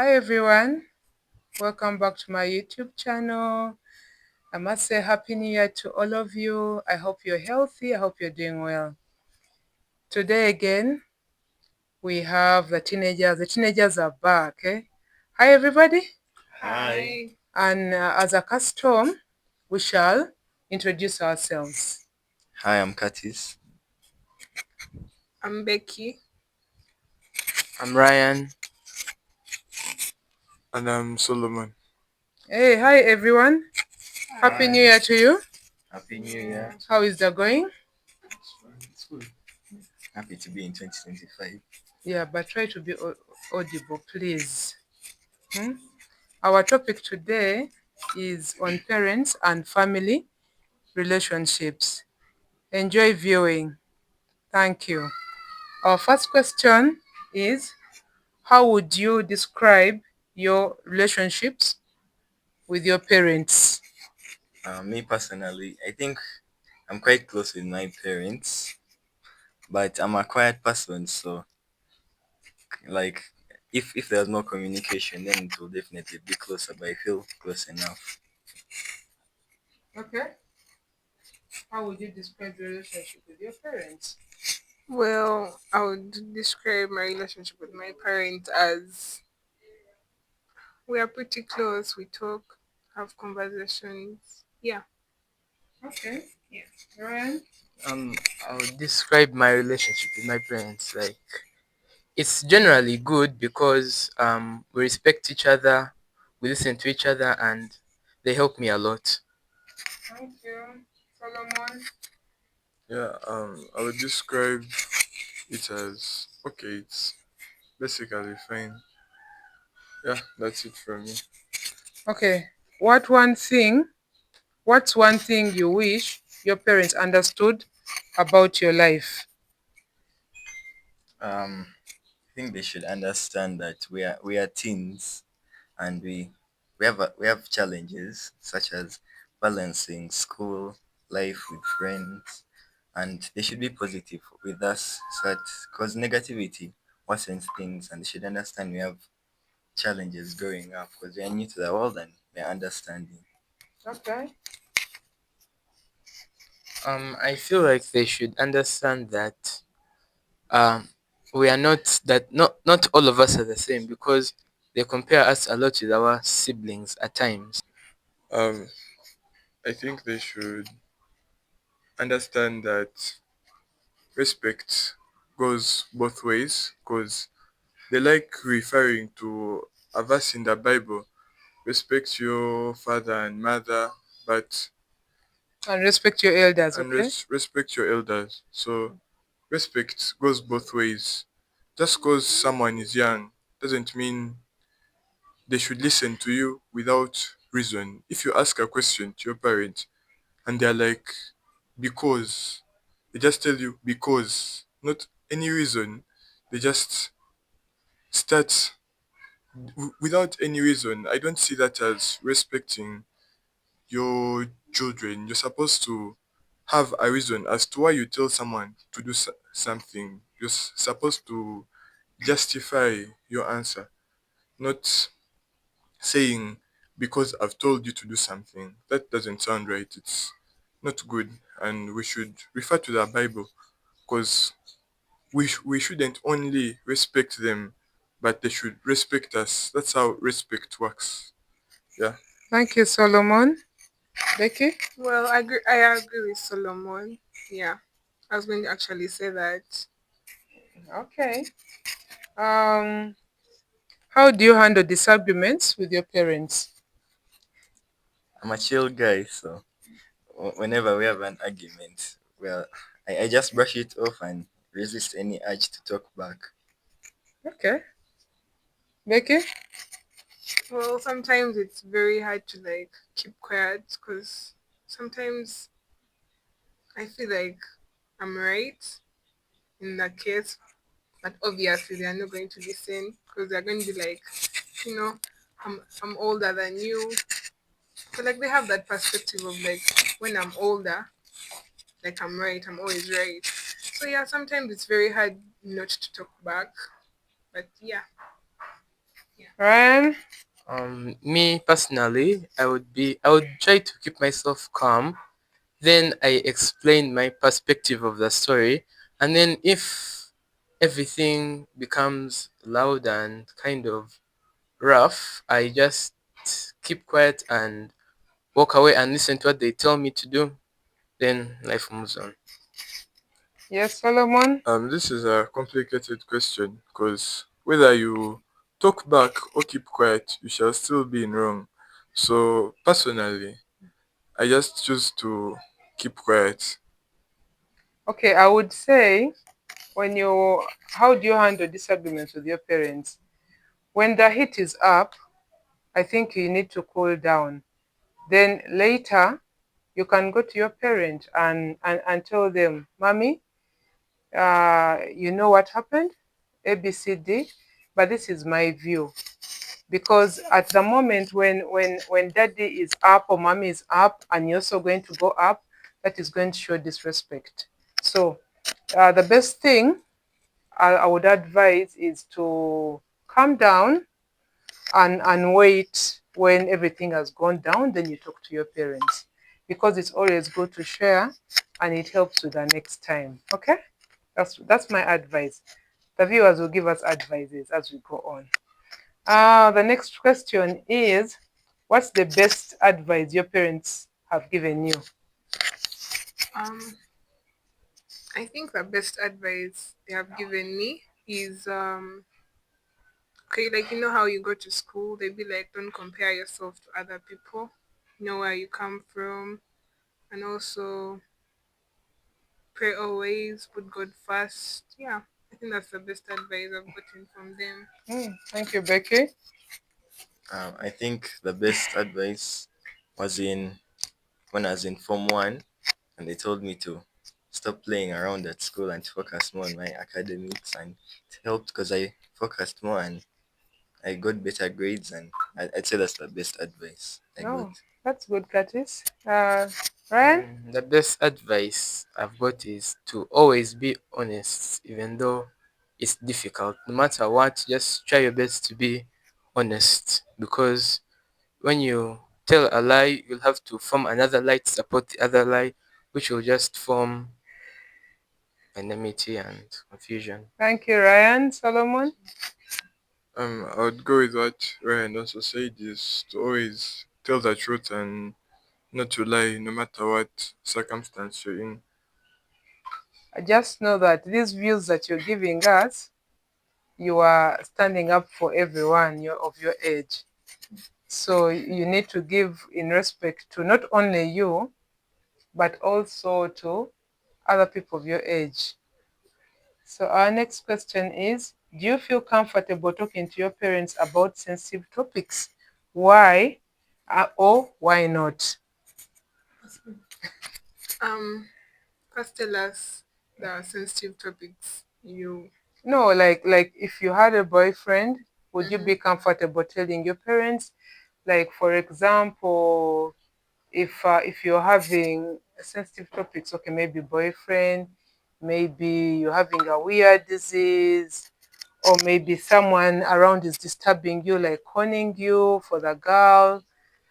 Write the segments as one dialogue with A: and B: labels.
A: Hi everyone, welcome back to my YouTube channel. I must say Happy New Year to all of you. I hope you're healthy, I hope you're doing well. Today again, we have the teenagers. The teenagers are back. Hi everybody.
B: Hi.
A: And as a custom, we shall introduce ourselves.
B: Hi, I'm Curtis.
C: I'm Becky.
D: I'm Ryan.
E: And I'm Solomon.
A: Hey, hi everyone. Happy New Year to you.
B: Happy New Year.
A: How is that going?
B: It's good. Happy to be in 2025.
A: Yeah, but try to be audible, please. Our topic today is on parents and family relationships. Enjoy viewing. Thank you. Our first question is, how would you describe your relationships with your parents?
B: Me personally, I think I'm quite close with my parents, but I'm a quiet person, so like if there's no communication, then it will definitely be closer. But I feel close enough.
A: Okay. How would you describe your relationship with your parents?
C: Well, I would describe my relationship with my parents as we are pretty close. We talk, have conversations. Yeah.
A: Okay. Yeah. Ryan?
D: I would describe my relationship with my parents like it's generally good because we respect each other, we listen to each other, and they help me a lot.
A: Thank you. Solomon?
E: Yeah, I would describe it as okay, it's basically fine. Yeah, that's it from me.
A: Okay. What's one thing you wish your parents understood about your life?
B: I think they should understand that we are teens, and we have challenges such as balancing school life with friends, and they should be positive with us so that because negativity worsens things, and they should understand we have challenges growing up because we are new to the world and we are understanding.
A: Okay.
D: I feel like they should understand that um, we are not all of us are the same because they compare us a lot with our siblings at times.
E: Um, I think they should understand that respect goes both ways because they like referring to a verse in the Bible, respect your father and mother, but
A: And respect your elders,
E: and
A: okay?
E: respect your elders. So respect goes both ways. Just because someone is young doesn't mean they should listen to you without reason. If you ask a question to your parents and they're like, because, they just tell you because, not any reason. They just start without any reason. I don't see that as respecting your children. You're supposed to have a reason as to why you tell someone to do something. You're supposed to justify your answer, not saying because I've told you to do something. That doesn't sound right. It's not good, and we should refer to the Bible because we shouldn't only respect them, but they should respect us. That's how respect works. Yeah.
A: Thank you, Solomon. Becky?
C: Well, I agree with Solomon. Yeah. I was going to actually say that.
A: Okay. Um, how do you handle disagreements with your parents?
B: I'm a chill guy, so whenever we have an argument, well, I just brush it off and resist any urge to talk back.
A: Okay. Becky?
C: Well, sometimes it's very hard to like keep quiet because sometimes I feel like I'm right in that case, but obviously they are not going to listen because they're going to be like, you know, I'm older than you. So like they have that perspective of like when I'm older, like I'm right, I'm always right. So yeah, sometimes it's very hard not to talk back. But yeah.
A: Ryan?
D: Me personally, I would try to keep myself calm. Then I explain my perspective of the story, and then if everything becomes loud and kind of rough, I just keep quiet and walk away and listen to what they tell me to do. Then life moves on.
A: Yes, Solomon?
E: This is a complicated question because whether you talk back or keep quiet, you shall still be in wrong. So personally, I just choose to keep quiet.
A: Okay, I would say how do you handle disagreements with your parents? When the heat is up, I think you need to cool down. Then later, you can go to your parent and tell them, Mommy, you know what happened? A, B, C, D, but this is my view. Because at the moment when daddy is up or mommy is up and you're also going to go up, that is going to show disrespect. So the best thing I would advise is to calm down and wait when everything has gone down, then you talk to your parents, because it's always good to share and it helps with the next time. Okay, that's my advice. The viewers will give us advices as we go on. The next question is, what's the best advice your parents have given you?
C: Um, I think the best advice they have given me is okay, like you know how you go to school, they be like, don't compare yourself to other people. Know where you come from, and also pray always, put God first. Yeah, I think that's the best advice I've gotten from them.
A: Thank you, Becky.
B: I think the best advice was in when I was in Form 1, and they told me to stop playing around at school and to focus more on my academics, and it helped because I focused more and I got better grades, and I'd say that's the best advice I got.
A: Oh, that's good, Curtis. Ryan?
D: The best advice I've got is to always be honest, even though it's difficult. No matter what, just try your best to be honest, because when you tell a lie, you'll have to form another lie to support the other lie, which will just form enmity and confusion.
A: Thank you, Ryan. Solomon?
E: I would go with what Ryan also said is to always tell the truth and not to lie no matter what circumstance you're in.
A: I just know that these views that you're giving us, you are standing up for everyone of your age. So you need to give in respect to not only you, but also to other people of your age. So our next question is, do you feel comfortable talking to your parents about sensitive topics? Why or why not?
C: Um, First tell us the sensitive topics you.
A: No, like if you had a boyfriend, would you
C: Mhm.
A: be comfortable telling your parents? Like for example, if you're having sensitive topics, okay, maybe boyfriend, maybe you're having a weird disease, or maybe someone around is disturbing you, like calling you for the girl.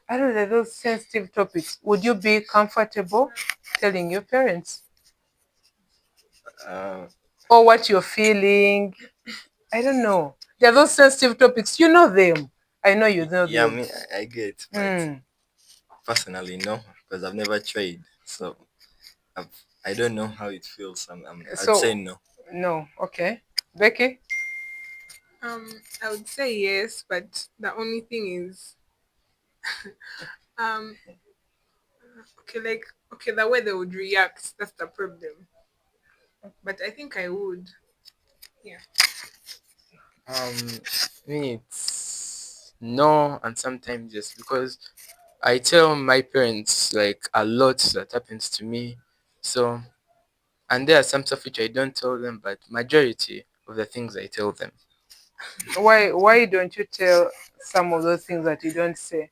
A: I don't know, those sensitive topics. Would you be comfortable telling your parents?
B: Uh,
A: Or what you're feeling? I don't know. There are those sensitive topics. You know them. I know you know
B: yeah,
A: them.
B: me, I get, but
A: Mm.
B: personally, no, because I've never tried, so I've, I don't know how it feels. I'd say
A: So,
B: no.
A: no. Okay. Becky?
C: I would say yes, but the only thing is, um, okay, like okay, the way they would react, that's the problem. But I think I would. Yeah.
D: Um, me, it's no, and sometimes yes, because I tell my parents like a lot that happens to me. So, and there are some stuff which I don't tell them, but majority of the things I tell them.
A: Why don't you tell some of those things that you don't say?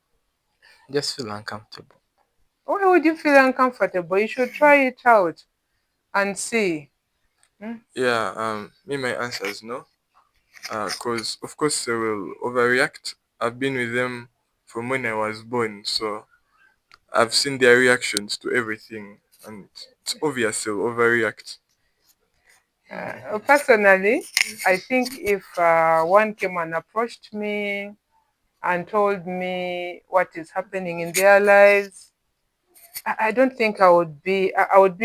D: Just feel uncomfortable.
A: Why would you feel uncomfortable? You should try it out and see. Hmm?
E: Yeah, me, my answer is no. Cause of course they will overreact. I've been with them from when I was born, so I've seen their reactions to everything, and it's obvious they'll overreact.
A: Personally, I think if one came and approached me and told me what is happening in their lives, I don't think I would be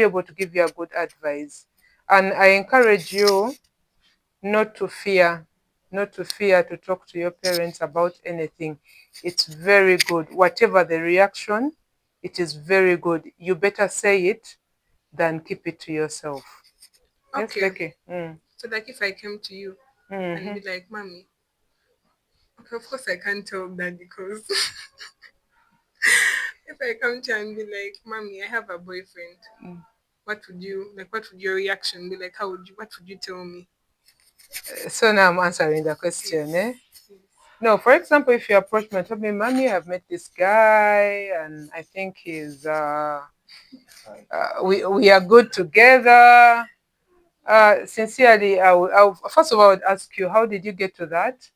A: able to give you a good advice. And I encourage you not to fear, not to fear to talk to your parents about anything. It's very good. Whatever the reaction, it is very good. You better say it than keep it to yourself. Yes,
C: Okay.
A: Becky. Mm.
C: So like if I came to you and
A: Hmm.
C: be like, Mommy, okay, of course I can't tell that because if I come to you and be like, Mommy, I have a boyfriend, what would you like? What would your reaction be like? How would you? What would you tell me?
A: So now I'm answering the question, eh?
C: Yes. Yes.
A: No, for example, if you approach me and tell me, Mommy, I've met this guy and I think we are good together. Sincerely, first of all, I would ask you, how did you get to that?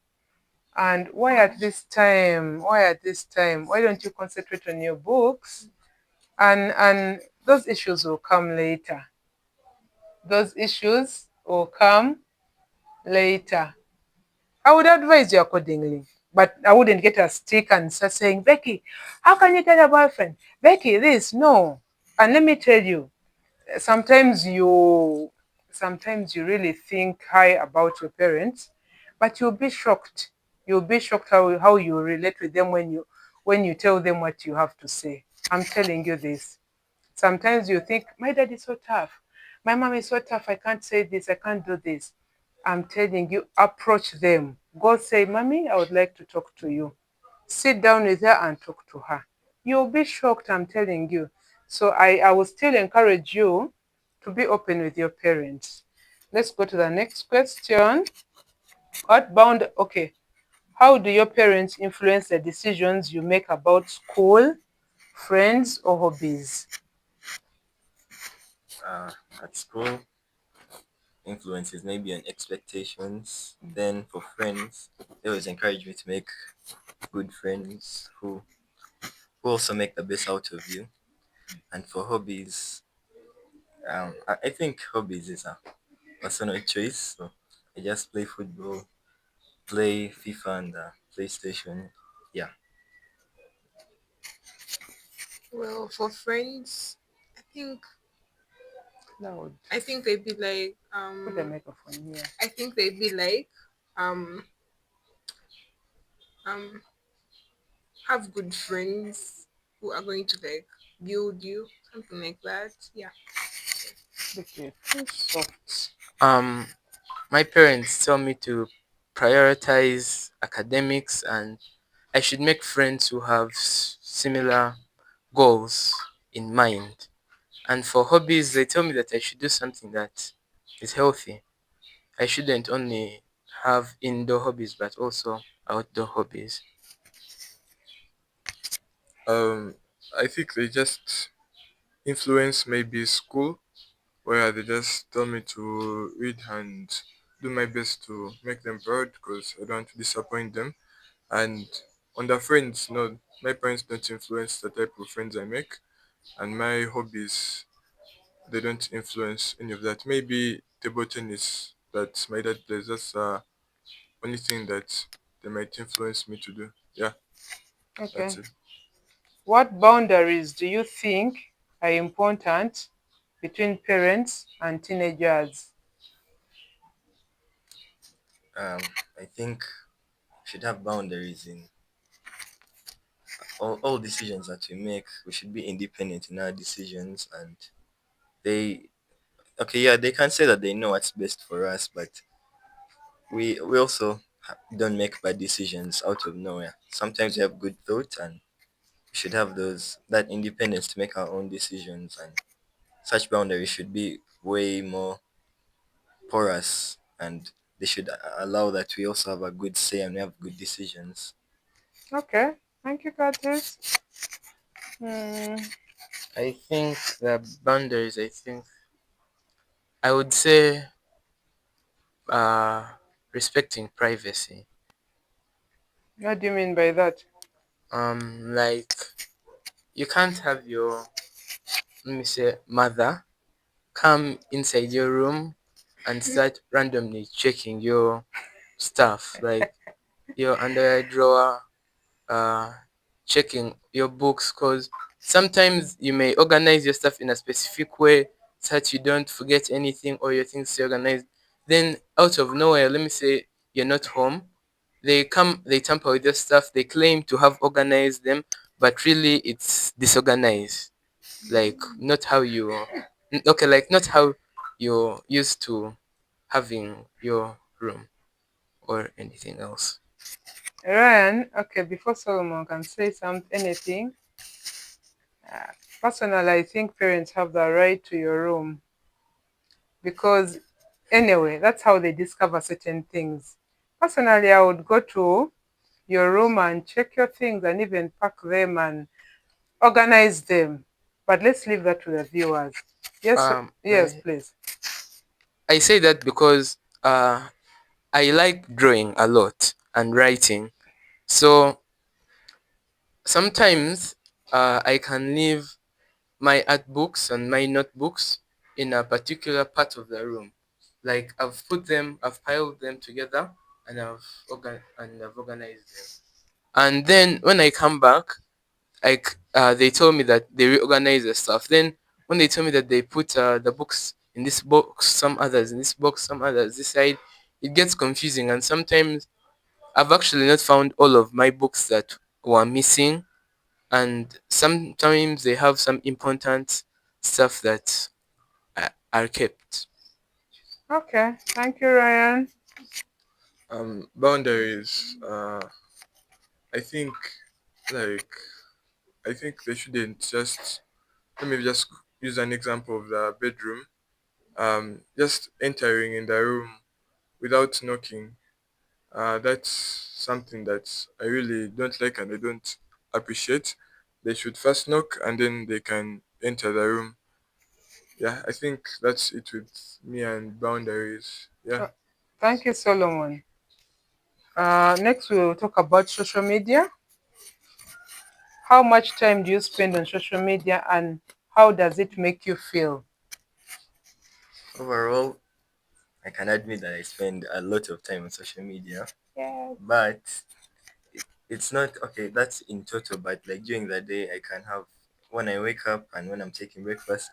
A: And why at this time? Why at this time? Why don't you concentrate on your books? And those issues will come later. Those issues will come later. I would advise you accordingly. But I wouldn't get a stick and start saying, Becky, how can you get a boyfriend? Becky, this, no. And let me tell you, sometimes you sometimes you really think high about your parents, but you'll be shocked. You'll be shocked how you relate with them when you tell them what you have to say. I'm telling you this. Sometimes you think, my dad is so tough. My mom is so tough. I can't say this. I can't do this. I'm telling you, approach them. Go say, Mommy, I would like to talk to you. Sit down with her and talk to her. You'll be shocked, I'm telling you. So I will still encourage you to be open with your parents. Let's go to the next question. Okay, how do your parents influence the decisions you make about school, friends, or hobbies?
B: Uh, at school, influences maybe on expectations. Then for friends, they always encourage me to make good friends who also make the best out of you. And for hobbies, I think hobbies is a personal choice. So I just play football, play FIFA and PlayStation. Yeah.
C: Well, for friends, I think
A: Loud.
C: I think they'd be like
A: Put the microphone here.
C: I think they'd be like um um have good friends who are going to like build you, something like that. Yeah.
A: Okay, too soft.
D: Um, my parents tell me to prioritize academics and I should make friends who have similar goals in mind. And for hobbies, they tell me that I should do something that is healthy. I shouldn't only have indoor hobbies but also outdoor hobbies.
E: Um, I think they just influence maybe school, where they just tell me to read and do my best to make them proud because I don't want to disappoint them. And on the friends, no, my parents don't influence the type of friends I make, and my hobbies, they don't influence any of that. Maybe table tennis that my dad plays. That's the only thing that they might influence me to do. Yeah, that's
A: Okay.
E: it.
A: What boundaries do you think are important between parents and teenagers?
B: Um, I think we should have boundaries in all decisions that we make. We should be independent in our decisions, and they okay, yeah, they can say that they know what's best for us, but we also don't make bad decisions out of nowhere. Sometimes we have good thoughts, and we should have those that independence to make our own decisions, and such boundaries should be way more porous, and they should allow that we also have a good say and we have good decisions.
A: Okay. Thank you, Curtis. Hmm.
D: I think the boundaries, I think I would say respecting privacy.
A: What do you mean by that?
D: Like you can't have your, let me say, mother come inside your room and start randomly checking your stuff, like your underwear drawer, uh, checking your books, because sometimes you may organize your stuff in a specific way so that you don't forget anything or your things stay organized. Then out of nowhere, let me say you're not home, they come, they tamper with your stuff, they claim to have organized them, but really it's disorganized. Like not how you, okay, like not how you're used to having your room or anything else.
A: Ryan, okay, before Solomon can say anything, uh, personally, I think parents have the right to your room because, anyway, that's how they discover certain things. Personally, I would go to your room and check your things and even pack them and organize them. But let's leave that to the viewers. Yes, yes,
D: My,
A: please.
D: I say that because I like drawing a lot and writing. So sometimes I can leave my art books and my notebooks in a particular part of the room. Like I've piled them together and I've organized them. And then when I come back, like they told me that they reorganize the stuff. Then when they told me that they put the books in this box, some others in this box, some others this side, it gets confusing. And sometimes I've actually not found all of my books that were missing, and sometimes they have some important stuff that are kept.
A: Okay, thank you, Ryan.
E: Boundaries. I think like I think they shouldn't just. Let me just use an example of the bedroom. Just entering in the room without knocking. That's something that I really don't like and I don't appreciate. They should first knock and then they can enter the room. Yeah, I think that's it with me and boundaries. Yeah.
A: Uh, Thank you, Solomon. Next, we'll talk about social media. How much time do you spend on social media and how does it make you feel?
B: Overall, I can admit that I spend a lot of time on social media,
A: Yeah.
B: but it's not okay. That's in total, but like during the day, I can have when I wake up and when I'm taking breakfast,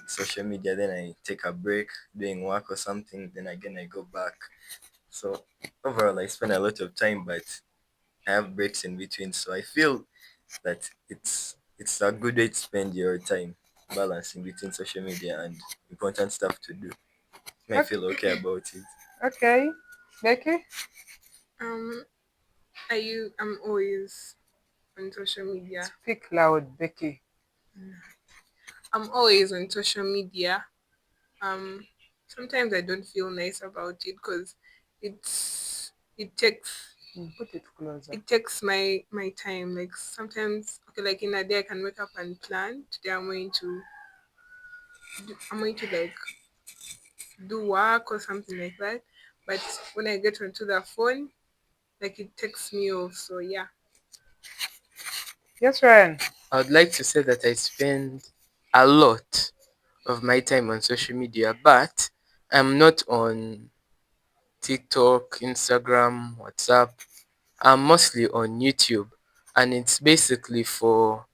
B: social media. Then I take a break doing work or something. Then again, I go back. So overall, I spend a lot of time, but I have breaks in between. So I feel that it's a good way to spend your time balancing between social media and important stuff to do. I
A: Okay.
B: feel okay about it.
A: Okay. Becky?
C: Um, I'm always on social media.
A: Speak loud, Becky.
C: I'm always on social media. Um, Sometimes I don't feel nice about it because it takes
A: Put it closer.
C: my time. Like sometimes, okay, like in a day I can wake up and plan. Today I'm going to like do work or something like that. But when I get onto the phone, like it takes me off. So yeah.
A: Yes, Ryan.
D: I would like to say that I spend a lot of my time on social media, but I'm not on TikTok, Instagram, WhatsApp. I'm mostly on YouTube, and it's basically for,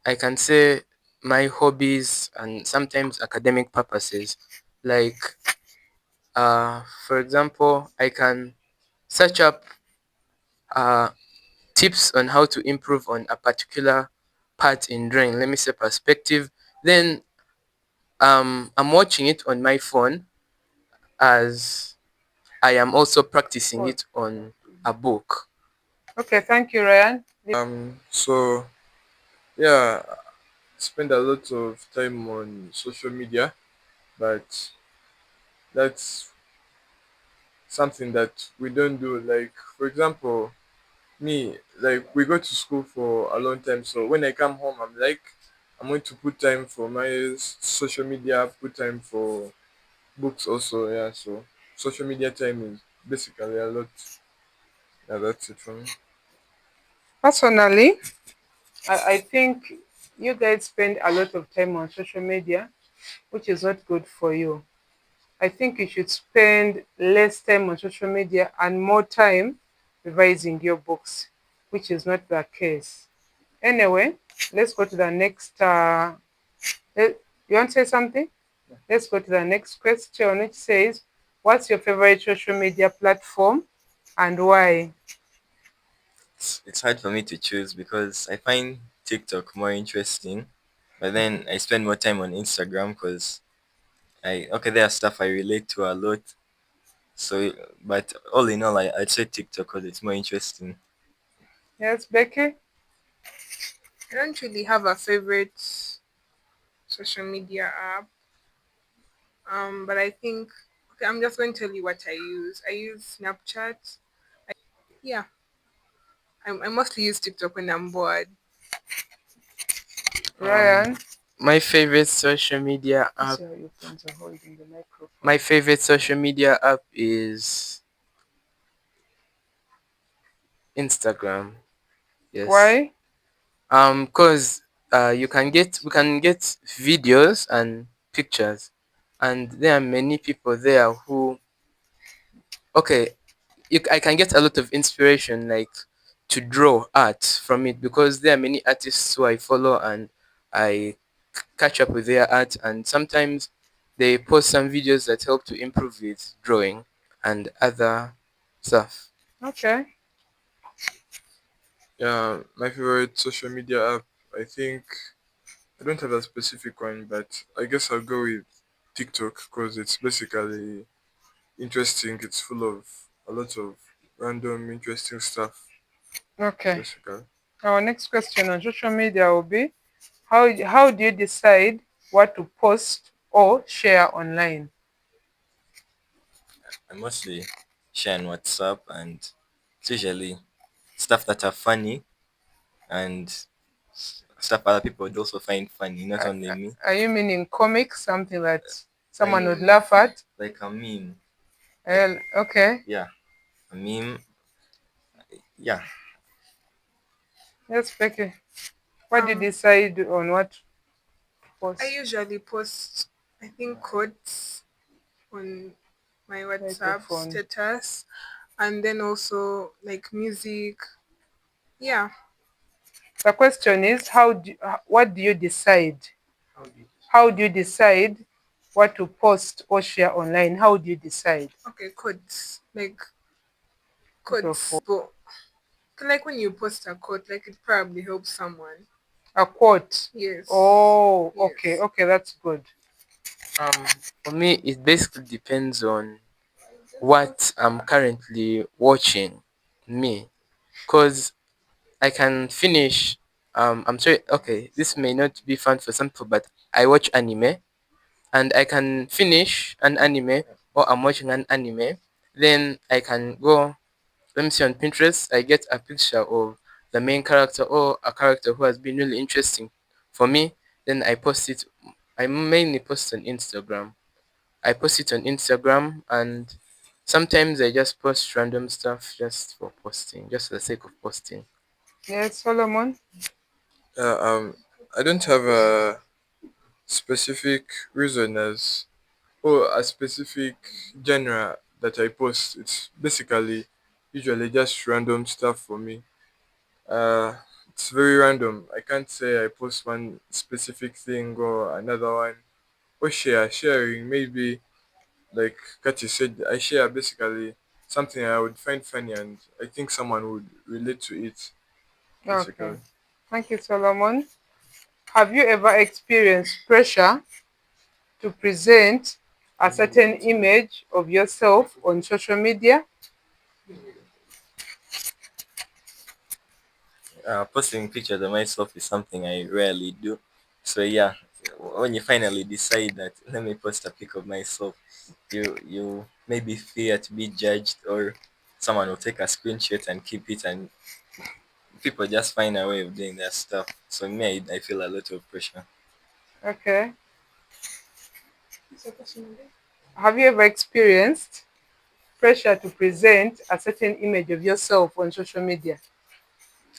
D: I can say, my hobbies and sometimes academic purposes. Like, for example, I can search up uh, tips on how to improve on a particular part in drawing. Let me say perspective. Then I'm watching it on my phone as I am also practicing
A: Pause.
D: it on a book.
A: Okay, thank you, Ryan.
E: So yeah, spend a lot of time on social media, but that's something that we don't do. Like for example, me, like we go to school for a long time, so when I come home I'm like I'm going to put time for my social media, put time for books also. Yeah, so social media time is basically a lot. Yeah, that's it for me.
A: Personally, I think you guys spend a lot of time on social media, which is not good for you. I think you should spend less time on social media and more time revising your books, which is not the case. Anyway, let's go to the next. You want to say something? Let's go to the next question, which says, what's your favorite social media platform and why?
B: It's hard for me to choose because I find TikTok more interesting, but then I spend more time on Instagram because there are stuff I relate to a lot. So, but all in all, I'd say TikTok because it's more interesting.
A: Yes, Becky?
C: I don't really have a favorite social media app. But I think okay, I'm just going to tell you what I use. I use Snapchat. Yeah, I mostly use TikTok when I'm bored.
D: Um,
A: Ryan?
D: my favorite social media
A: Let's
D: app.
A: see how your phones are holding the microphone.
D: My favorite social media app is Instagram. Yes.
A: Why?
D: Cause we can get videos and pictures, and there are many people there who okay I can get a lot of inspiration like to draw art from it because there are many artists who I follow and I catch up with their art, and sometimes they post some videos that help to improve with drawing and other stuff.
A: Okay.
E: Yeah, my favorite social media app. I think I don't have a specific one, but I guess I'll go with TikTok because it's basically interesting. It's full of a lot of random, interesting stuff.
A: Okay.
E: Basically,
A: Our next question on social media will be, how do you decide what to post or share online?
B: I mostly share on WhatsApp, and it's usually stuff that are funny and stuff other people would also find funny, not
A: Are,
B: only me.
A: are you meaning comics, something that
B: Like
A: someone would laugh at?
B: like a meme. Like
A: Okay.
B: yeah, a meme. Yeah,
A: Yes, Becky. What do you
C: Um,
A: decide on what to
C: I
A: post?
C: usually post I think quotes on my WhatsApp
A: Microphone.
C: status, and then also like music. Yeah,
A: The question is, what do you decide? How do you decide what to post or share online? How do you decide?
C: okay, quotes like
A: Put your
C: quotes,
A: phone.
C: but like when you post a quote, like it probably helps someone.
A: A quote.
C: Yes,
A: Oh, okay,
C: yes.
A: okay, that's good.
D: For me, it basically depends on what I'm currently watching. Me, cause I can finish. I'm sorry. Okay, this may not be fun for some people, but I watch anime, and I can finish an anime, or I'm watching an anime. Then I can go. Let me see on Pinterest. I get a picture of the main character or a character who has been really interesting for me. Then I post it. I mainly post on Instagram. I post it on Instagram, and sometimes I just post random stuff just for posting, just for the sake of posting.
A: Yes, Solomon.
E: yeah. I don't have a specific reason as or a specific genre that I post. It's basically usually just random stuff for me. Uh, it's very random. I can't say I post one specific thing or another one. Or sharing maybe like Kachi said, I share basically something I would find funny and I think someone would relate to it
A: Okay.
E: basically.
A: Thank you, Solomon. Have you ever experienced pressure to present a certain image of yourself on social media?
B: posting pictures of myself is something I rarely do. So yeah, when you finally decide that let me post a pic of myself, you maybe fear to be judged or someone will take a screenshot and keep it, and people just find a way of doing their stuff. So me, I feel a lot of pressure.
A: Okay. Have you ever experienced pressure to present a certain image of yourself on social media?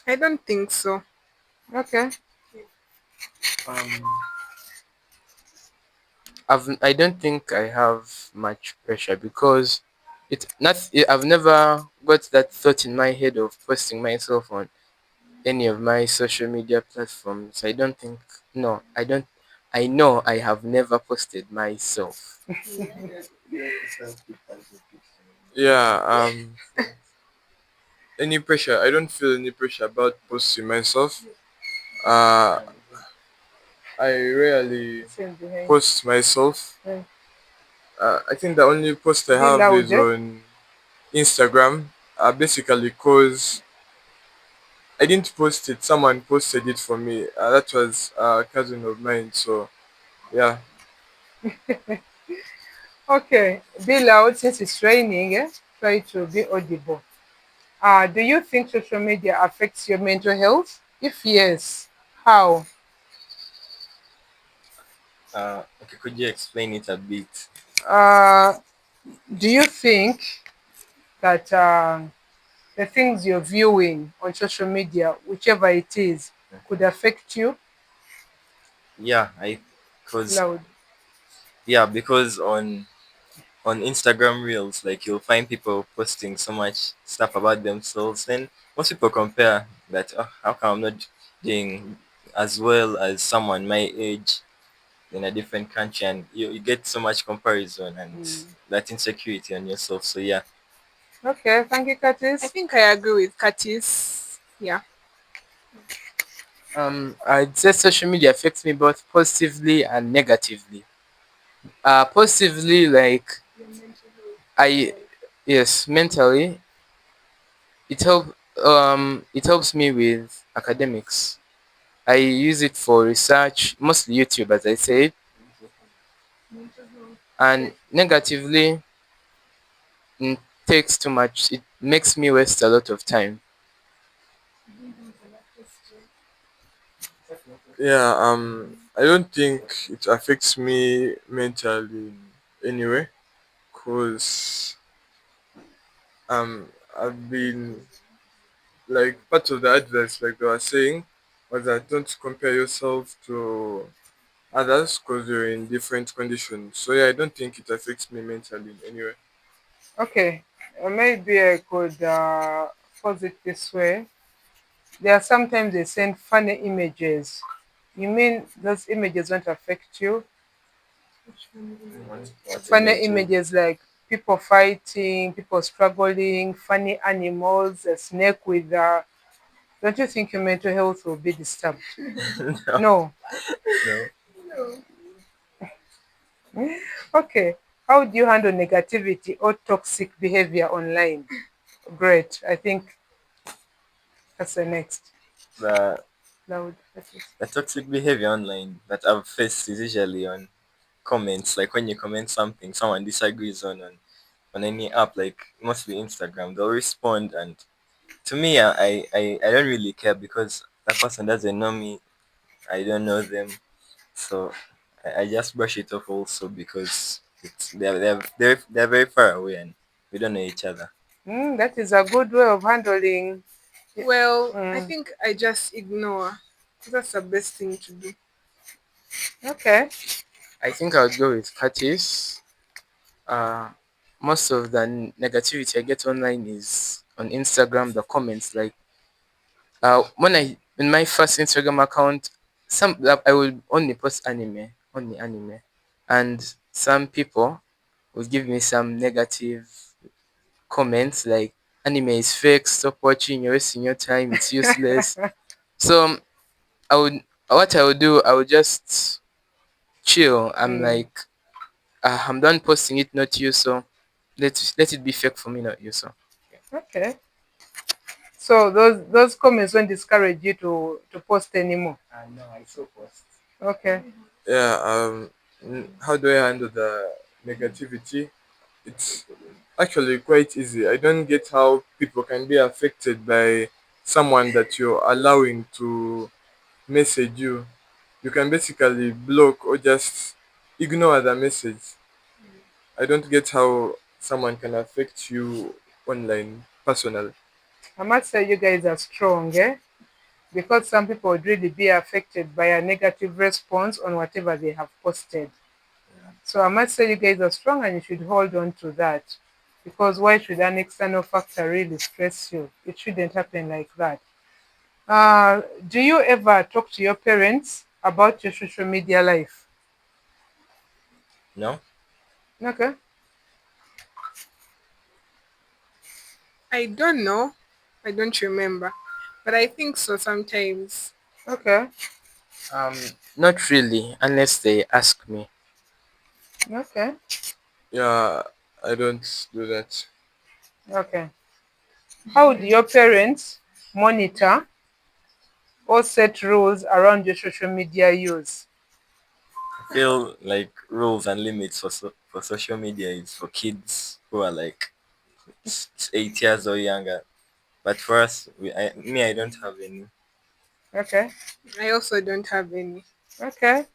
C: I don't think so.
A: Okay.
D: Um, I don't think I have much pressure because I've never got that thought in my head of posting myself on any of my social media platforms. I don't think no, I don't I know I have never posted myself.
E: Yeah, any pressure. I don't feel any pressure about posting myself. Uh, I rarely
A: Listen behind.
E: post myself.
A: Hey.
E: I think the only post I
A: Be
E: have
A: loud,
E: is
A: eh?
E: on Instagram. Basically, cause I didn't post it. Someone posted it for me. That was a cousin of mine. So yeah,
A: Okay. Be loud since it's raining, eh? Try to be audible. Do you think social media affects your mental health? If yes, how?
B: Okay, could you explain it a bit?
A: Uh, do you think that the things you're viewing on social media, whichever it is, could affect you?
B: Yeah, I, cause
A: Loud.
B: yeah, because on Instagram Reels, like you'll find people posting so much stuff about themselves, then most people compare that. Oh, how come I'm not doing as well as someone my age in a different country, and you get so much comparison and that insecurity on yourself. So yeah,
A: Okay, thank you,
C: I
A: Curtis.
C: think I agree with Katis. Yeah.
D: I'd say social media affects me both positively and negatively. Positively, like I yes, mentally, it helps me with academics. I use it for research, mostly YouTube, as I said, and negatively, it takes too much. It makes me waste a lot of time.
E: yeah. I don't think it affects me mentally anyway, cause I've been like part of the advice, like they were saying, was that don't compare yourself to others because you're in different conditions. So yeah, I don't think it affects me mentally in any way.
A: Okay, maybe I could pose it this way. There are sometimes they send funny images. You mean those images don't affect you?
B: what
A: Funny
B: images?
A: images like people fighting, people struggling, funny animals, a snake with don't you think your mental health will be disturbed?
B: No,
A: No.
B: no.
A: Okay. How do you handle negativity or toxic behavior online? Great. I think that's the next.
B: The
A: Loud. That is.
B: the toxic behavior online that I've faced is usually on comments. Like when you comment something someone disagrees on any app, like mostly Instagram, they'll respond, and to me, I don't really care because that person doesn't know me. I don't know them, so I just brush it off also because they're very far away and we don't know each other.
A: That is a good way of handling.
C: Well, I
A: Mm,
C: think I just ignore. That's the best thing to do.
A: okay.
D: I think I would go with Curtis. Uh, Most of the negativity I get online is on Instagram. The comments, like when I in my first Instagram account, some like, I will only post only anime, and some people will give me some negative comments like anime is fake, stop watching, you're wasting your time, it's useless. So I would what I would do, I would just chill. I'm
A: Mm,
D: like, I'm done posting it, not you. So let it be fake for me, not you. So
A: okay. So those comments won't discourage you to post anymore.
D: no, I still post.
A: Okay.
E: Yeah. How do I handle the negativity? It's actually quite easy. I don't get how people can be affected by someone that you're allowing to message you. You can basically block or just ignore the message. I don't get how. someone can affect you online personally.
A: I must say you guys are strong, eh? Because some people would really be affected by a negative response on whatever they have posted. So I must say you guys are strong and you should hold on to that. Because why should an external factor really stress you? It shouldn't happen like that. Do you ever talk to your parents about your social media life?
B: No?
A: Okay.
C: I don't know. I don't remember. But I think so sometimes.
A: Okay.
D: Not really, unless they ask me.
A: Okay.
E: Yeah, I don't do that.
A: Okay. How do your parents monitor or set rules around your social media use?
B: I feel like rules and limits for social media is for kids who are like 8 years or younger. But for us, I don't have any.
A: Okay.
C: I also don't have any.
A: Okay.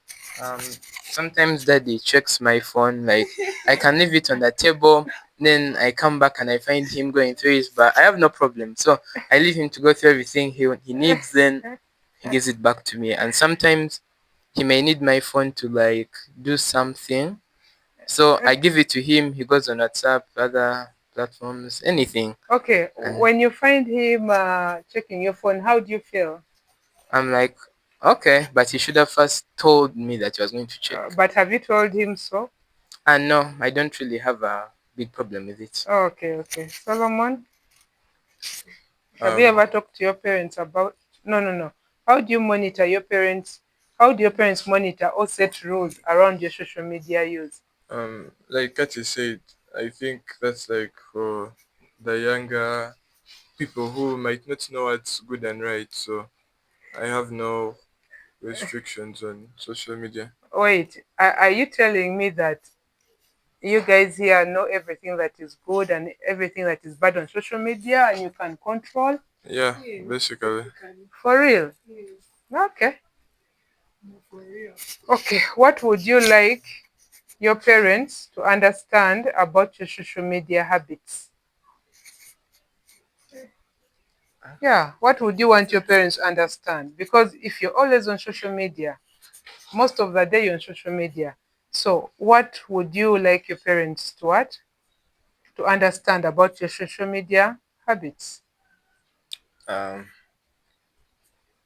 D: Sometimes daddy checks my phone, like I can leave it on the table, then I come back and I find him going through his, but I have no problem. So I leave him to go through everything he needs, then he gives it back to me. And sometimes he may need my phone to like do something. So I give it to him, he goes on WhatsApp, other platforms, anything.
A: Okay.
D: And
A: When you find him checking your phone, how do you feel?
D: I'm like, okay, but he should have first told me that he was going to check.
A: But have you told him so?
D: And no, I don't really have a big problem with it.
A: Okay. Okay. Solomon, have you
E: Um,
A: ever talked to your parents about? No, no, no. How do you monitor your parents? How do your parents monitor or set rules around your social media use?
E: like Katy said, I think that's like for the younger people who might not know what's good and right. So I have no restrictions on social media.
A: Wait, are you telling me that you guys here know everything that is good and everything that is bad on social media and you can control?
E: Yeah,
C: Yes,
E: basically.
C: basically.
A: For real?
C: Yes,
A: Okay.
C: for real.
A: Okay. What would you like your parents to understand about your social media habits? Yeah. What would you want your parents to understand? Because if you're always on social media, most of the day you're on social media. So what would you like your parents to what? To understand about your social media habits?
B: Um,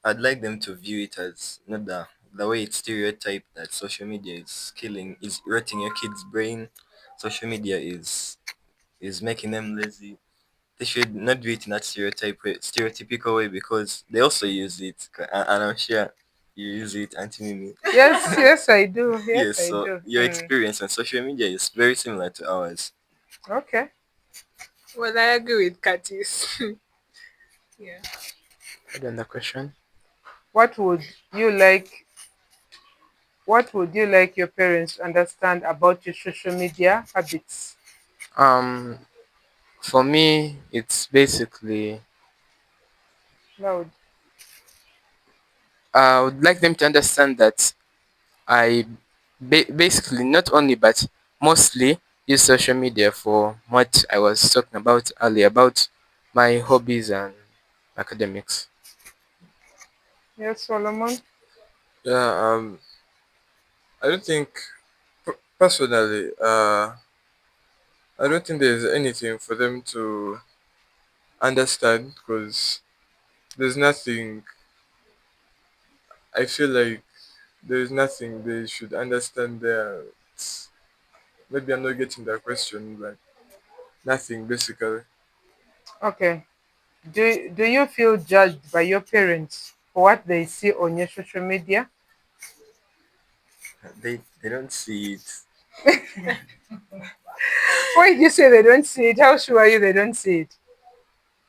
B: I'd like them to view it as not the way it's stereotyped that social media is rotting your kid's brain. Social media is making them lazy. They should not do it in that stereotypical way because they also use it, and I'm sure you use it, Auntie Mimi.
A: Yes, yes, I do. Yes,
B: Yes,
A: I
B: so
A: do.
B: your experience on social media is very similar to ours.
A: Okay.
C: Well, I agree with Katis. Yeah.
D: Again, the question.
A: What would you like what would you like your parents to understand about your social media habits?
D: Um, for me, it's basically
A: Loud.
D: I would like them to understand that I basically not only but mostly use social media for what I was talking about earlier about my hobbies and academics.
A: Yes, Solomon.
E: Yeah, I don't think, personally, I don't think there's anything for them to understand because there's nothing, I feel like there's nothing they should understand there. Maybe I'm not getting that question, but nothing basically.
A: Okay. Do you feel judged by your parents for what they see on your social media?
B: They don't see it
A: Why did you say they don't see it? How sure are you they don't see it?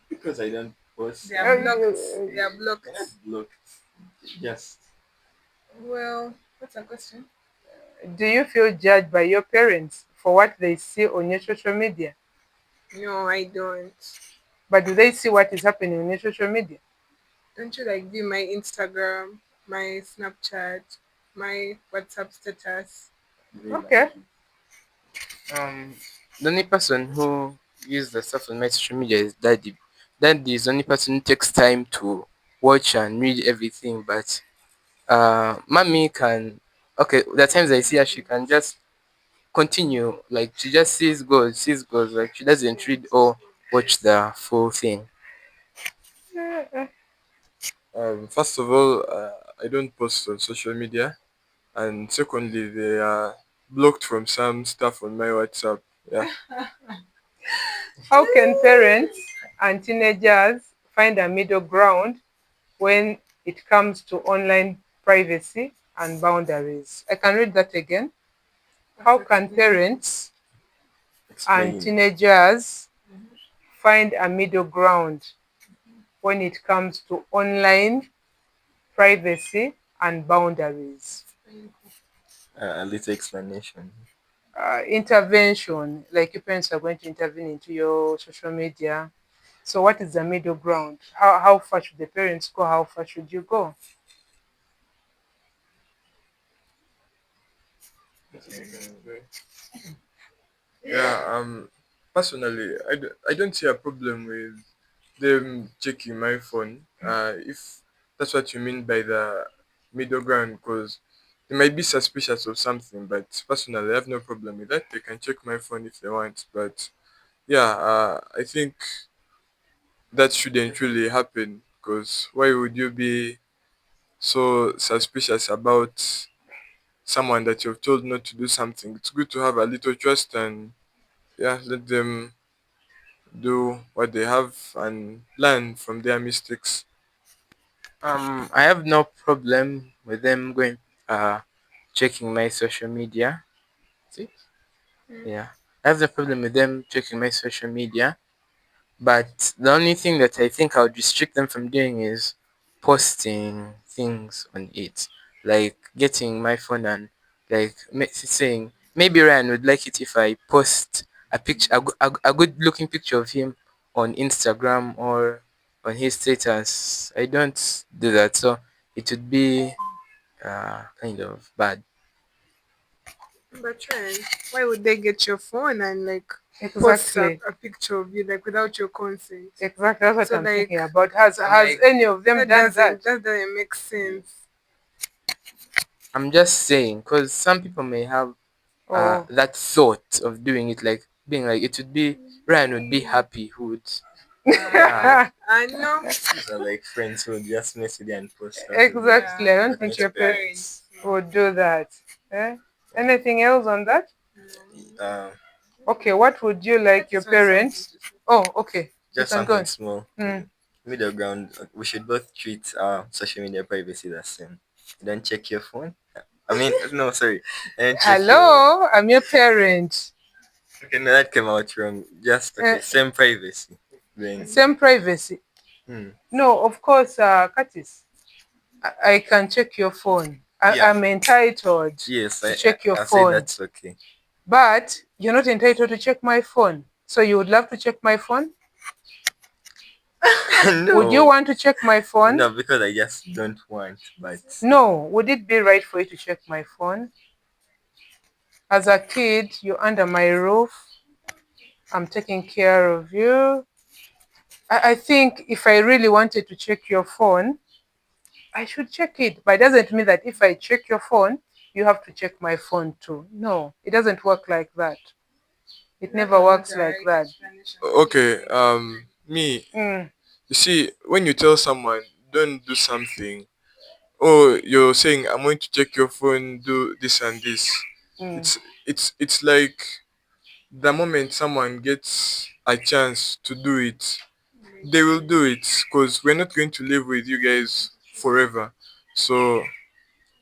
B: because I don't post.
C: They are blocked. They are blocked.
B: They're not blocked. Just
C: Well, what's the question?
A: Do you feel judged by your parents for what they see on your social media?
C: No, I don't.
A: But do they see what is happening on your social media?
C: Don't you like view my Instagram, my Snapchat, my WhatsApp status?
A: Okay.
D: Um, The only person who uses the stuff on my social media is Daddy. Daddy is the only person who takes time to watch and read everything. But mommy can. Okay, the times I see her, she can just continue. Like she just sees goals. Like she doesn't read or watch the full thing.
E: First of all, I don't post on social media, and secondly, they are blocked from some stuff on my WhatsApp. Yeah.
A: How can parents and teenagers find a middle ground when it comes to online privacy and boundaries? I can read that again. How can parents and
B: Explain.
A: teenagers find a middle ground when it comes to online privacy and boundaries?
B: A little explanation.
A: Intervention, like your parents are going to intervene into your social media. So, what is the middle ground? How far should the parents go? How far should you go?
E: Yeah. Personally, I don't see a problem with them checking my phone. If that's what you mean by the middle ground, because they might be suspicious of something, but personally, I have no problem with that. They can check my phone if they want, but yeah, I think that shouldn't really happen. Because why would you be so suspicious about someone that you've told not to do something? It's good to have a little trust and yeah, let them do what they have and learn from their mistakes.
D: I have no problem with them going checking my social media. See? Yeah. I have no problem with them checking my social media. But the only thing that I think I would restrict them from doing is posting things on it. Like getting my phone and like saying maybe Ryan would like it if I post a picture, a good looking picture of him on Instagram or on his status. I don't do that, so it would be kind of bad.
C: But then, why would they get your phone and like post
A: Exactly.
C: a picture of you like without your consent?
A: Exactly. That's what
C: So
A: I'm
C: like
A: thinking about. Has
D: Like
A: any of them done that?
C: that doesn't make sense.
D: I'm just saying, because some people may have
A: Oh,
D: that thought of doing it, like being like it would be Ryan would be happy who would yeah.
C: I know.
B: These are like friends who just mess with you and post stuff with you,
A: exactly. I don't
B: but
A: think
B: not
A: your
B: parents.
A: parents would do that. Eh? Anything else on that?
B: Um,
A: Okay, what would you like your parents? Oh, okay. You
B: just
A: can go
B: something
A: on.
B: small.
A: Mm.
B: Middle ground. We should both treat social media privacy the same. Don't check your phone. I mean, no, sorry. And check your.
A: Hello, I'm your parent.
B: Okay, no, that came out wrong. Just okay.
A: Uh,
B: Same privacy. Then.
A: same privacy.
B: Hmm.
A: No, of course, Curtis, I can check your phone.
B: Yeah.
A: I'm entitled
B: Yes,
A: to check your
B: I'll say
A: phone,
B: that's okay.
A: but you're not entitled to check my phone. So you would love to check my phone? Would you
B: No,
A: want to check my phone?
B: no, because I just don't want. But
A: No. Would it be right for you to check my phone? As a kid, you're under my roof. I'm taking care of you. I think if I really wanted to check your phone, I should check it. But it doesn't mean that if I check your phone, you have to check my phone too. No, it doesn't work like that. It never works like that.
E: Okay, me,
A: Mm,
E: you see, when you tell someone don't do something, oh, you're saying I'm going to check your phone, do this and this.
A: mm.
E: It's like the moment someone gets a chance to do it, they will do it because we're not going to live with you guys forever. So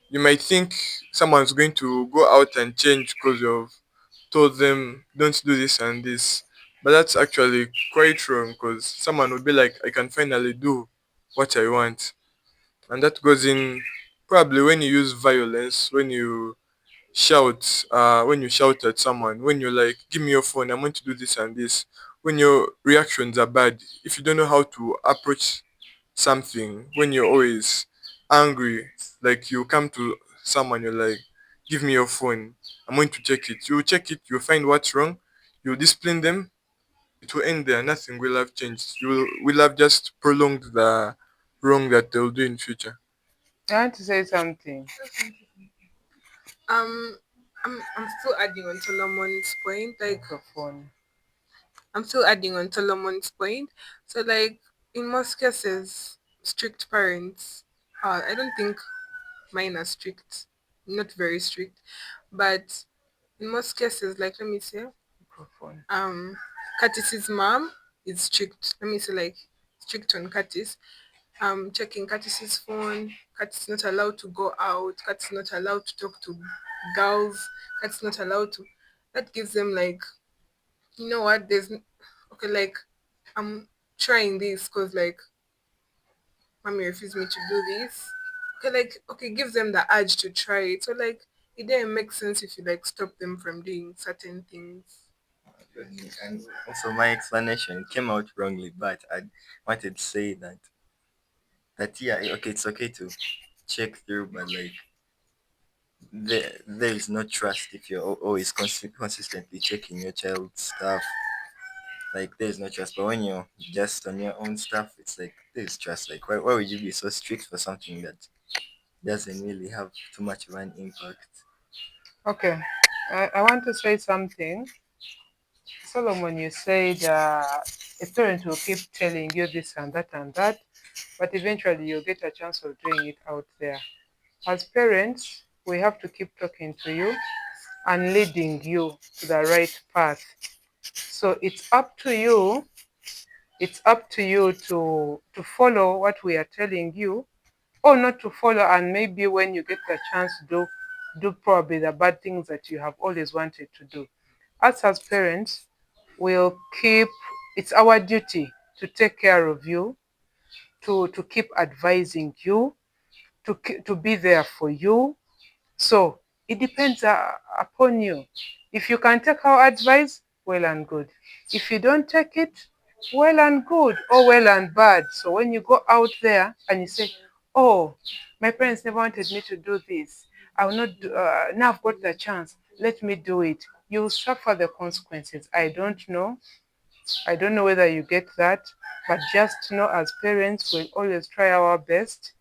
E: you might think someone's going to go out and change because you've told them don't do this and this, but that's actually quite wrong because someone will be like, I can finally do what I want, and that goes in probably when you use violence, when you shout at someone, when you're like, give me your phone, I'm going to do this and this, when your reactions are bad, if you don't know how to approach something, when you're always angry, like you come to someone, you're like, give me your phone, I'm going to check it. You check it, you find what's wrong, You discipline them, it will end there. Nothing will have changed. You will have just prolonged the wrong that they'll do in future.
A: I want to say something.
C: Um, I'm still adding on Solomon's point. Like
A: Microphone.
C: I'm still adding on Solomon's point. So like in most cases, strict parents. I don't think mine are strict. Not very strict, but in most cases, like let me say,
A: Microphone.
C: Curtis's mom is strict. Let me say like strict on Curtis. Checking Curtis's phone. Curtis not allowed to go out. Curtis not allowed to talk to girls. Curtis not allowed to. That gives them like, you know what? Okay, like I'm trying this because like mommy refused me to do this. Okay, like okay, gives them the urge to try it. So like it didn't make sense if you like stop them from doing certain things.
B: And also my explanation came out wrongly, but I wanted to say that yeah, okay, it's okay to check through, but like there is no trust if you're always consistently checking your child's stuff. Like there's no trust, but when you're just on your own stuff, it's like there's trust. Like why would you be so strict for something that doesn't really have too much of an impact?
A: Okay. I want to say something. Solomon, you said a parent will keep telling you this and that, but eventually you'll get a chance of doing it out there. As parents, we have to keep talking to you and leading you to the right path. So it's up to you. It's up to you to follow what we are telling you, or not to follow, and maybe when you get the chance to do probably the bad things that you have always wanted to do. Us as parents, we'll keep. It's our duty to take care of you, to keep advising you, to be there for you. So it depends upon you. If you can take our advice, well and good. If you don't take it, well and good, or well and bad. So when you go out there and you say, "Oh, my parents never wanted me to do this. I will not. Now I've got the chance. Let me do it." You will suffer the consequences. I don't know. I don't know whether you get that, but just know as parents, we'll always try our best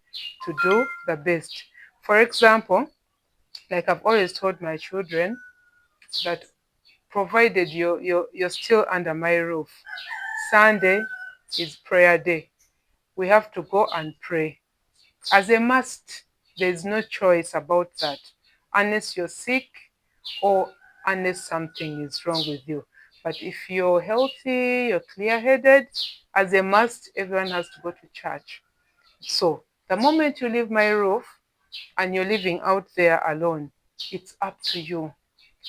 A: to do the best. For example, like I've always told my children that provided you're still under my roof, Sunday is prayer day. We have to go and pray. As a must, there's no choice about that. Unless you're sick or unless something is wrong with you. But if you're healthy, you're clear headed, as a must, everyone has to go to church. So the moment you leave my roof and you're living out there alone, it's up to you.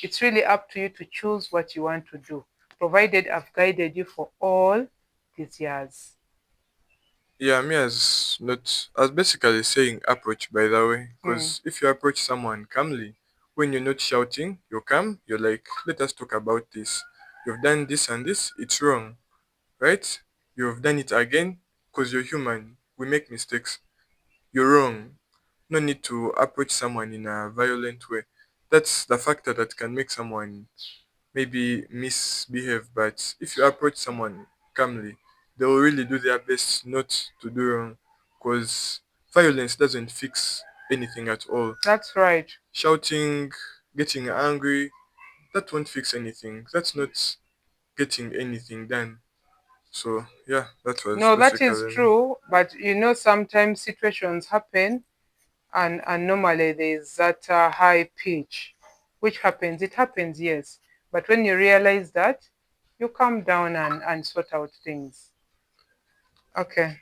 A: It's really up to you to choose what you want to do, provided I've guided you for all these years.
E: Yeah, me as not as basically saying approach by the way,
A: Mm.
E: because if you approach someone calmly, when you're not shouting, you're calm. You're like, let us talk about this. You've done this and this. It's wrong, right? You've done it again because you're human. We make mistakes. You're wrong. No need to approach someone in a violent way. That's the factor that can make someone maybe misbehave. But if you approach someone calmly, they will really do their best not to do wrong because violence doesn't fix anything at all.
A: That's right.
E: Shouting, getting angry, that won't fix anything. That's not getting anything done. So, yeah, that was
A: No, that is
E: basically me.
A: true, but sometimes situations happen, and normally there's that high pitch, which happens. It happens, yes, but when you realize that, you calm down and sort out things. Okay.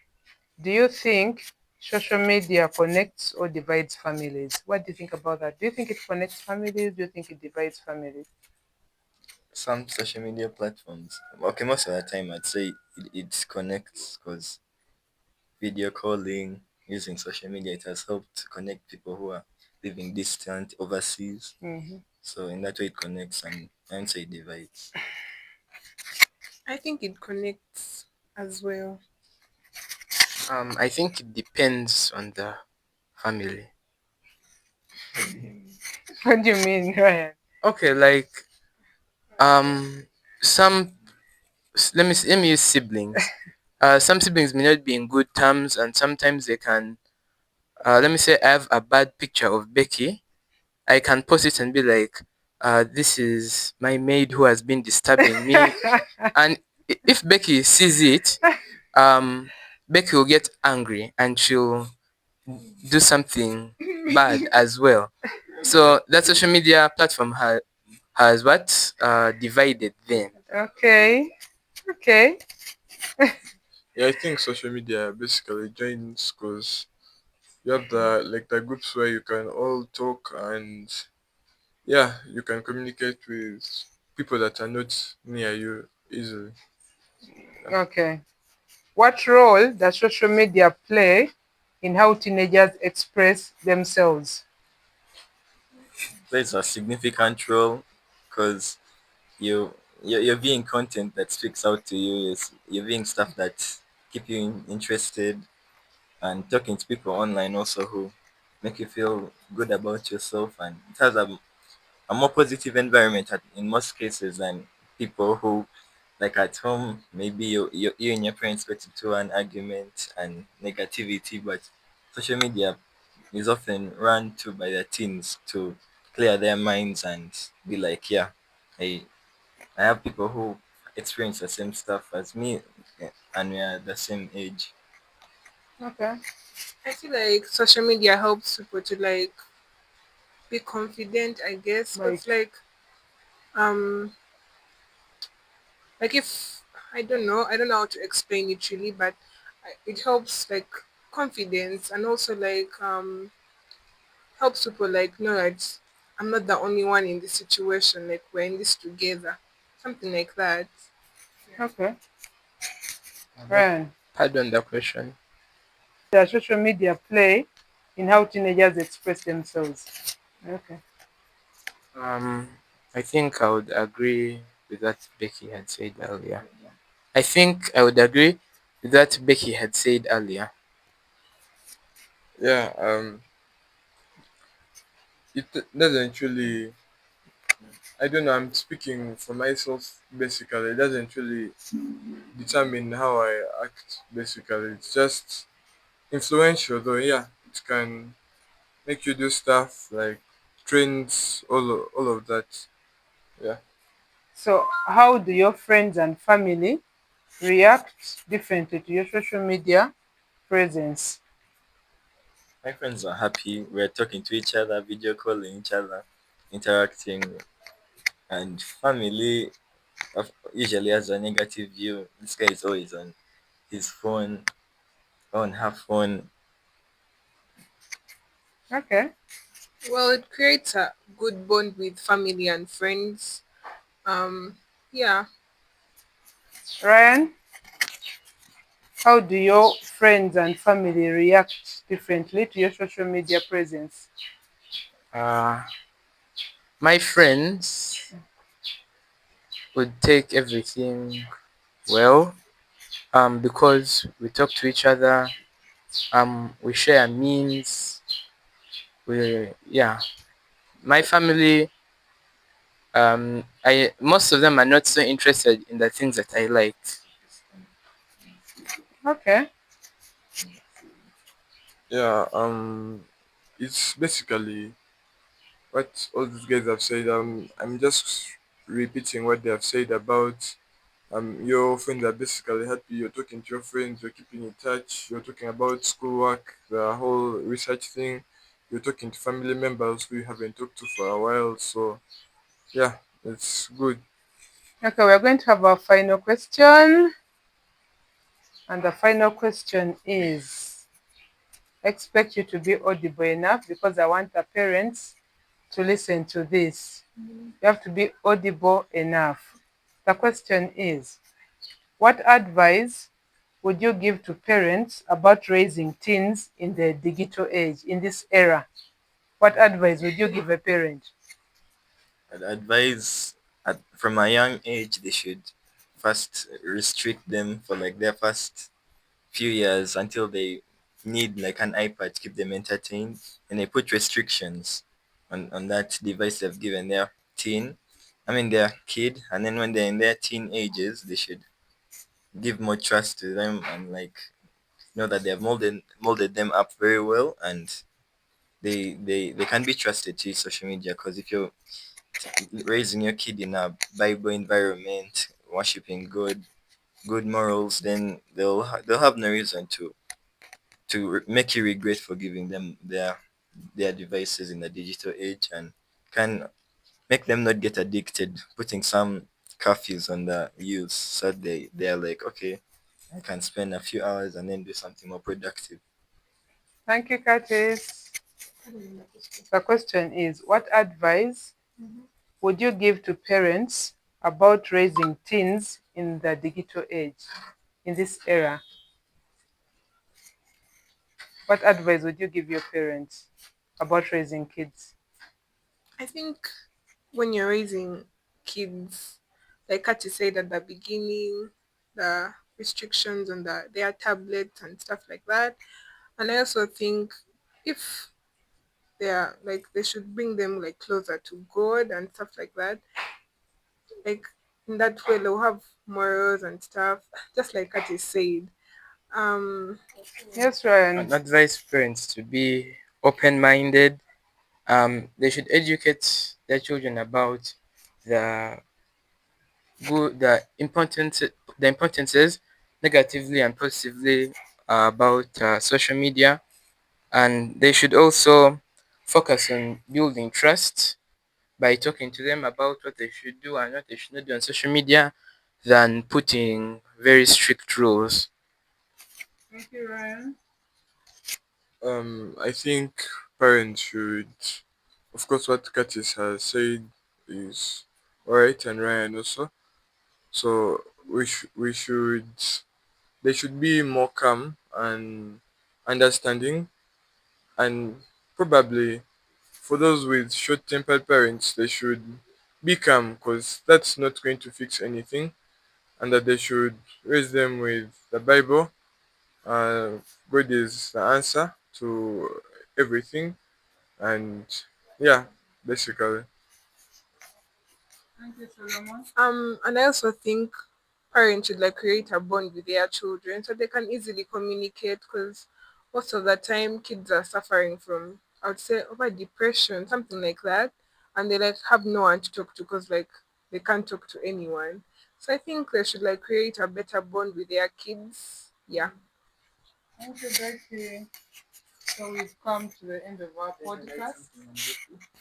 A: Do you think social media connects or divides families? What do you think about that? Do you think it connects families? Do you think it divides families?
B: Some social media platforms, okay, most of the time I'd say it connects because video calling, using social media, it has helped to connect people who are living distant overseas.
A: Hmm.
B: So in that way, it connects and I won't say it divides.
C: I think it connects as well.
D: I think it depends on the family.
A: What do you mean, Ryan?
D: Okay, like um some let me use siblings. Some siblings may not be in good terms, and sometimes they can. Let me say I have a bad picture of Becky. I can post it and be like, "This is my maid who has been disturbing me," and if Becky sees it, um, Becky will get angry and she'll do something bad as well. So that social media platform has what divided them.
A: Okay. Okay.
E: Yeah, I think social media basically joins because you have the groups where you can all talk and yeah, you can communicate with people that are not near you easily.
A: Okay. What role does social media play in how teenagers express themselves?
B: Plays a significant role because you you're viewing content that speaks out to you. You're viewing stuff that keep you interested, and talking to people online also who make you feel good about yourself, and it has a more positive environment in most cases than people who, like at home, maybe you and your parents get into an argument and negativity, but social media is often run to by the teens to clear their minds and be like, yeah, I I have people who experience the same stuff as me, and we are the same age.
A: Okay.
C: I feel like social media helps people to like be confident, I guess,
A: Like,
C: because um like if I don't know how to explain it really, but it helps like confidence and also like helps people like know that I'm not the only one in this situation. Like we're in this together, something like that.
A: okay.
D: But
A: Ryan,
D: pardon the question.
A: does social media play in how teenagers express themselves? Okay.
D: Um, I think I would agree with what Becky had said earlier. I think I would agree with what Becky had said earlier.
E: Yeah, it doesn't really. I don't know. I'm speaking for myself. Basically, it doesn't really determine how I act. Basically, it's just influential, though. Yeah, it can make you do stuff like trends, all of that. Yeah.
A: So, how do your friends and family react differently to your social media presence?
B: My friends are happy. We're talking to each other, video calling each other, interacting, and family usually has a negative view. This guy is always on his phone, on her phone.
A: Okay.
C: Well, it creates a good bond with family and friends. Yeah.
A: Ryan, how do your friends and family react differently to your social media presence?
D: Uh, my friends would take everything well, because we talk to each other, we share memes, yeah. My family, I most of them are not so interested in the things that I like.
A: Okay.
E: Yeah. It's basically what all these guys have said. I'm just repeating what they have said about your friends are basically happy. You're talking to your friends. You're keeping in touch. You're talking about schoolwork, the whole research thing. You're talking to family members who you haven't talked to for a while. So yeah, it's good.
A: Okay, we're going to have our final question. And the final question is, I expect you to be audible enough because I want the parents to listen to this. You have to be audible enough. The question is, what advice would you give to parents about raising teens in the digital age, in this era? What advice would you give a parent?
B: I'd advise from a young age they should first restrict them for like their first few years until they need like an iPad to keep them entertained, and they put restrictions on that device they've given their teen. I mean, they're kid, and then when they're in their teenagers, they should give more trust to them and like know that they have molded them up very well, and they can be trusted to use social media. Because if you're raising your kid in a Bible environment, worshiping good morals, then they'll have no reason to make you regret for giving them their devices in the digital age, and can make them not get addicted, putting some curfews on the use so they're like, okay, I can spend a few hours and then do something more productive.
A: Thank you, Curtis. The question is, what advice would you give to parents about raising teens in the digital age, in this era? What advice would you give your parents about raising kids?
C: I think when you're raising kids, like Kati said at the beginning, the restrictions on their tablets and stuff like that. And I also think if they are like they should bring them like closer to God and stuff like that. Like in that way they'll have morals and stuff. Just like Kati said. Um
A: Yes, Ryan.
D: And advise parents to be open-minded. They should educate their children about the the importances negatively and positively about social media, and they should also focus on building trust by talking to them about what they should do and what they should not do on social media than putting very strict rules.
A: Thank you, Ryan.
E: I think parents should, of course, what Curtis has said is alright, and Ryan also. So we should they should be more calm and understanding, and probably for those with short-tempered parents, they should be calm because that's not going to fix anything, and that they should raise them with the Bible. God is the answer to everything, and yeah, basically.
A: Thank you, Solomon.
C: and I also think parents should like create a bond with their children so they can easily communicate because most of the time kids are suffering from I would say over depression, something like that, and they like have no one to talk to because like they can't talk to anyone. So I think they should like create a better bond with their kids. Yeah.
A: Thank you, Becky. So we've come to the end of our podcast.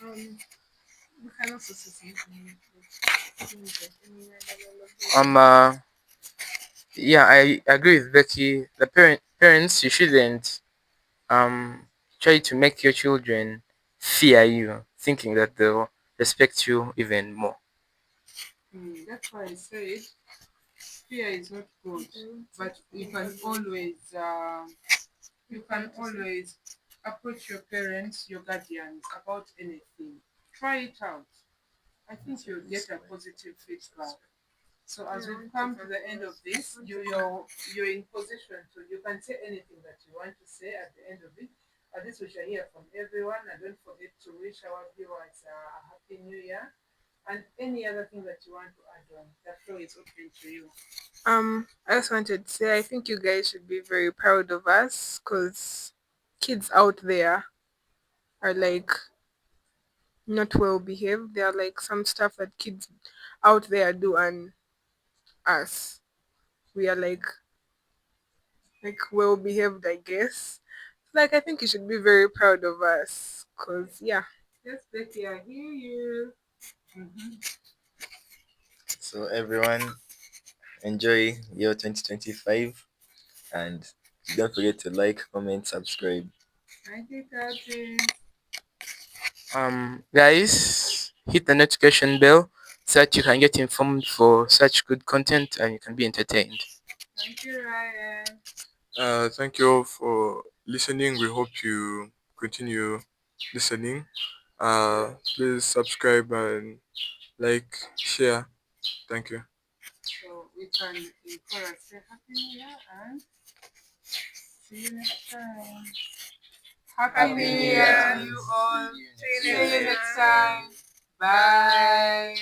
C: Um, we can also say something.
D: Um, uh, yeah, I agree with Becky. The parents, you shouldn't try to make your children fear you, thinking that they'll respect you even more.
A: That's why I said fear is not good, but you can always approach your parents, your guardians about anything. Try it out. I think you'll get a positive feedback. So as we've come to the end of this, you're in position to you can say anything that you want to say at the end of it. At least we shall hear from everyone, and don't forget to wish our viewers a happy new year. And any other thing that you want to add on, the floor is open to you.
C: I just wanted to say I think you guys should be very proud of us because kids out there are like not well behaved. There are like some stuff that kids out there do, and us we are like well behaved, I guess. Like I think you should be very proud of us, cause yeah.
A: Yes, Becky, I hear you. Mm-hmm.
B: So everyone, enjoy your 2025, and don't forget to like, comment, subscribe.
A: Thank you, Captain.
D: Guys, hit the notification bell so that you can get informed for such good content and you can be entertained.
A: Thank you, Ryan.
E: Thank you all for listening. We hope you continue listening. Please subscribe and like, share. Thank you.
A: So we can in chorus say Happy New Year and see you next time. Happy New Year to you all. See you next time. Bye.